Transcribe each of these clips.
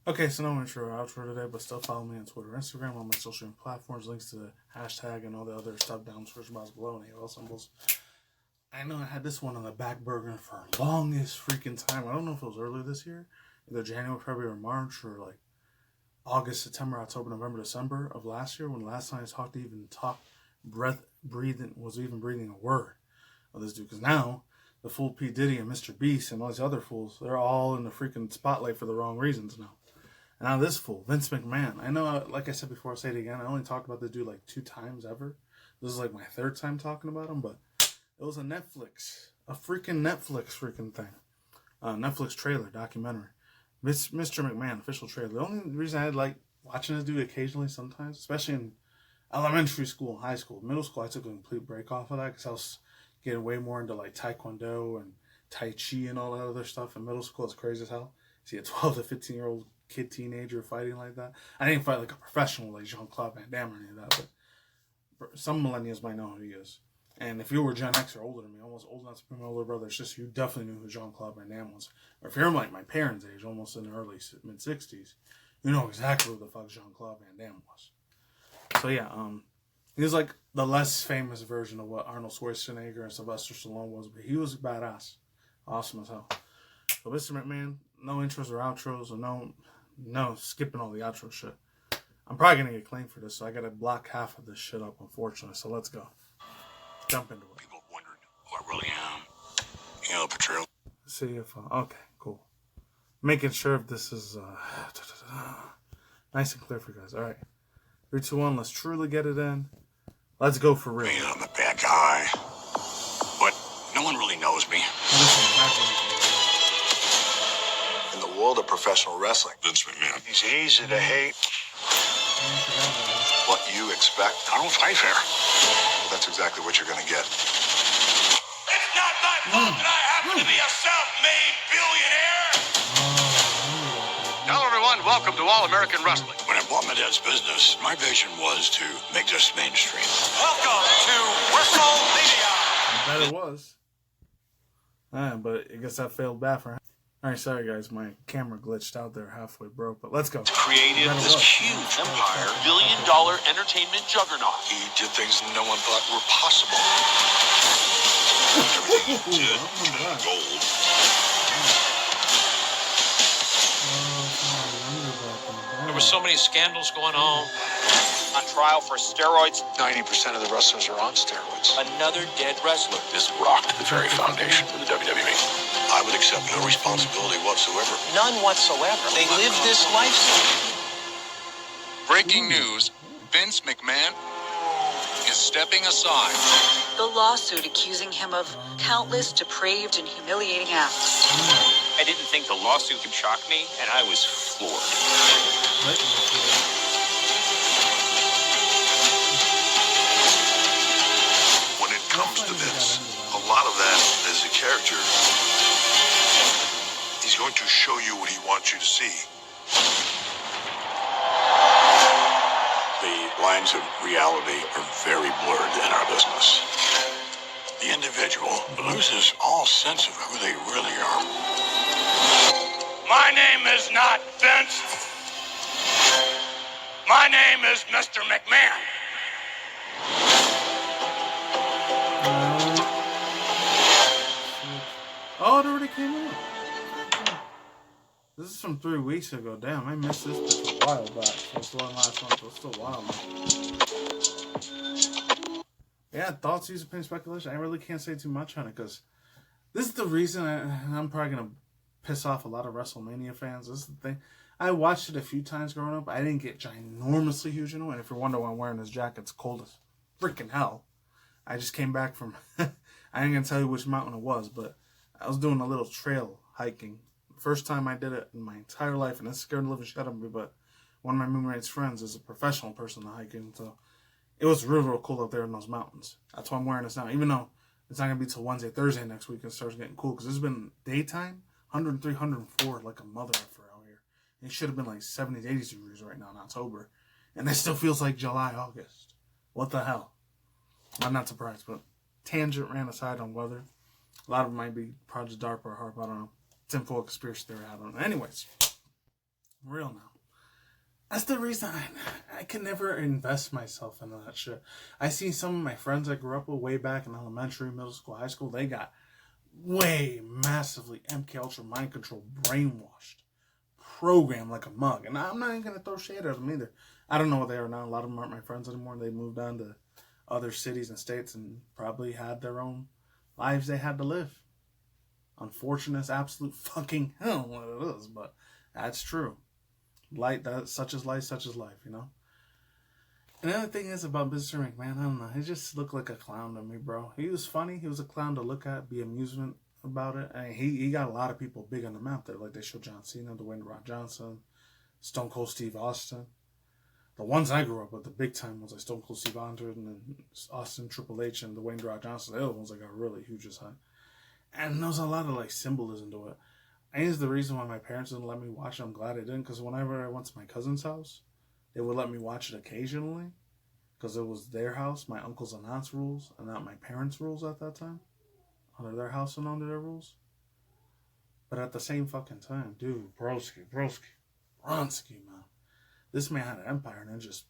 Okay, so no intro or outro today, but still follow me on Twitter, Instagram, all my social media platforms, links to the hashtag and all the other stuff down in the description box below, and AOL symbols. I know I had this one on the back burner for longest freaking time. I don't know if it was earlier this year, either January, February, or March, or like August, September, October, November, December of last year, when the last time I was even breathing a word of this dude. Because now, the fool P. Diddy and Mr. Beast and all these other fools, they're all in the freaking spotlight for the wrong reasons now. And now this fool, Vince McMahon. I know, like I said before, I'll say it again, I only talked about this dude like 2 times ever. This is like my 3rd time talking about him, but it was a freaking Netflix thing. Netflix trailer, documentary. Mr. McMahon, official trailer. The only reason I like watching this dude occasionally sometimes, especially in elementary school, high school, middle school, I took a complete break off of that because I was getting way more into like Taekwondo and Tai Chi and all that other stuff. In middle school, it's crazy as hell. See a 12 to 15-year-old kid, teenager fighting like that. I didn't fight like a professional like Jean-Claude Van Damme or any of that, but some millennials might know who he is. And if you were Gen X or older than me, almost old enough to be my older brother, it's just you definitely knew who Jean-Claude Van Damme was. Or if you're like my parents' age, almost in the early mid-60s, you know exactly who the fuck Jean-Claude Van Damme was. So yeah, he was like the less famous version of what Arnold Schwarzenegger and Sylvester Stallone was, but he was badass. Awesome as hell. So Mr. McMahon, no intros or outros, or no skipping all the outro shit. I'm probably going to get claimed for this, so I got to block half of this shit up, unfortunately. So let's go. Jump into it. People wondered who I really am. You know, portrayal. See if, okay, cool. Making sure if this is nice and clear for you guys. All right. 3, 2, 1, let's truly get it in. Let's go for real. I'm a bad guy, but no one really knows me. In the world of professional wrestling, Vince McMahon, he's easy to hate. What you expect, I don't fight fair. That's exactly what you're going to get. It's not my fault that I happen to be a self-made billionaire. Hello, everyone. Welcome to All American Wrestling. When I bought my dad's business, my vision was to make this mainstream. Welcome to WrestleMania. I bet it was. But I guess that failed bad for him. Alright, sorry guys, my camera glitched out there, halfway broke, but let's go. Created this huge empire, billion-dollar entertainment juggernaut. He did things no one thought were possible. Everything he did turned gold. There were so many scandals going on trial for steroids. 90% of the wrestlers are on steroids. Another dead wrestler. This rocked the very foundation of the WWE. I would accept no responsibility whatsoever. None whatsoever. They live this lifestyle. Breaking news, Vince McMahon is stepping aside. The lawsuit accusing him of countless depraved and humiliating acts. I didn't think the lawsuit could shock me, and I was floored. When it comes to Vince, a lot of that is a character. He's going to show you what he wants you to see. The lines of reality are very blurred in our business. The individual loses all sense of who they really are. My name is not Vince. My name is Mr. McMahon. Oh, it already came out. This is from 3 weeks ago. Damn, I missed this bitch a while back. So it's the one last month, but it's still wild. Yeah, thoughts, views, opinions, speculation. I really can't say too much on it because this is the reason I'm probably going to piss off a lot of WrestleMania fans. This is the thing. I watched it a few times growing up. I didn't get ginormously huge into it. And if you're wondering why I'm wearing this jacket, it's cold as freaking hell. I just came back from, I ain't going to tell you which mountain it was, but I was doing a little trail hiking. First time I did it in my entire life, and it scared the living shit out of me, but one of my roommate's friends is a professional person to hiking, so it was real cool up there in those mountains. That's why I'm wearing this now, even though it's not going to be till Wednesday, Thursday next week, and it starts getting cool, because it's been daytime, 103, 104, like a mother effer out here. It should have been like 70s, 80s degrees right now in October, and it still feels like July, August. What the hell? I'm not surprised, but tangent ran aside on weather. A lot of it might be Project DARPA or HARP, I don't know. Tinfoil conspiracy theory, I don't know. Anyways, Real now. That's the reason I can never invest myself into that shit. I see some of my friends I grew up with way back in elementary, middle school, high school. They got way massively MK Ultra mind control, brainwashed, programmed like a mug. And I'm not even going to throw shade at them either. I don't know what they are now. A lot of them aren't my friends anymore. They moved on to other cities and states and probably had their own lives they had to live. Unfortunate as absolute fucking hell what it is, but that's true. Such is life, such is life, you know? Another thing is about Mr. McMahon, I don't know, he just looked like a clown to me, bro. He was funny, he was a clown to look at, be amusement about it. And he got a lot of people big on the map there, like they showed John Cena, Dwayne The Rock Johnson, Stone Cold Steve Austin. The ones I grew up with, the big time ones, like Stone Cold Steve Austin, and then Austin, Triple H, and Dwayne The Rock Johnson, the other ones that got really huge as high. And there was a lot of like symbolism to it. I think it's the reason why my parents didn't let me watch it. I'm glad they didn't, because whenever I went to my cousin's house, they would let me watch it occasionally, because it was their house, my uncles and aunts' rules, and not my parents' rules at that time. Under their house and under their rules. But at the same fucking time, dude, broski, man. This man had an empire and then just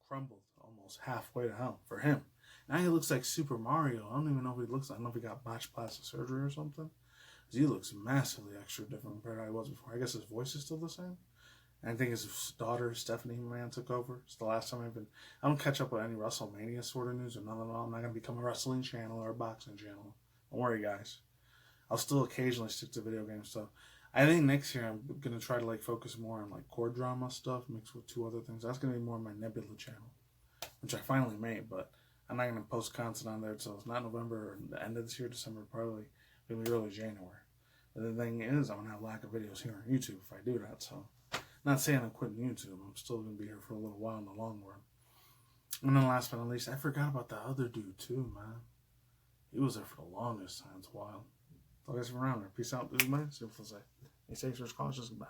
crumbled almost halfway to hell for him. Now he looks like Super Mario. I don't even know if he looks like, I don't know if he got botched plastic surgery or something. Because he looks massively extra different compared to how he was before. I guess his voice is still the same. And I think his daughter, Stephanie McMahon, took over. It's the last time I don't catch up with any WrestleMania sort of news or none at all. I'm not going to become a wrestling channel or a boxing channel. Don't worry, guys. I'll still occasionally stick to video game stuff. I think next year I'm going to try to like focus more on like core drama stuff mixed with 2 other things. That's going to be more my Nebula channel, which I finally made, but I'm not going to post content on there until it's not November or the end of this year, December, probably maybe early January. But the thing is, I'm going to have a lack of videos here on YouTube if I do that. So, not saying I'm quitting YouTube. I'm still going to be here for a little while in the long run. And then last but not least, I forgot about that other dude too, man. He was there for the longest time. It's wild. So I guess we're around there. Peace out, dude, man. See you. Stay safe, cautious. Goodbye.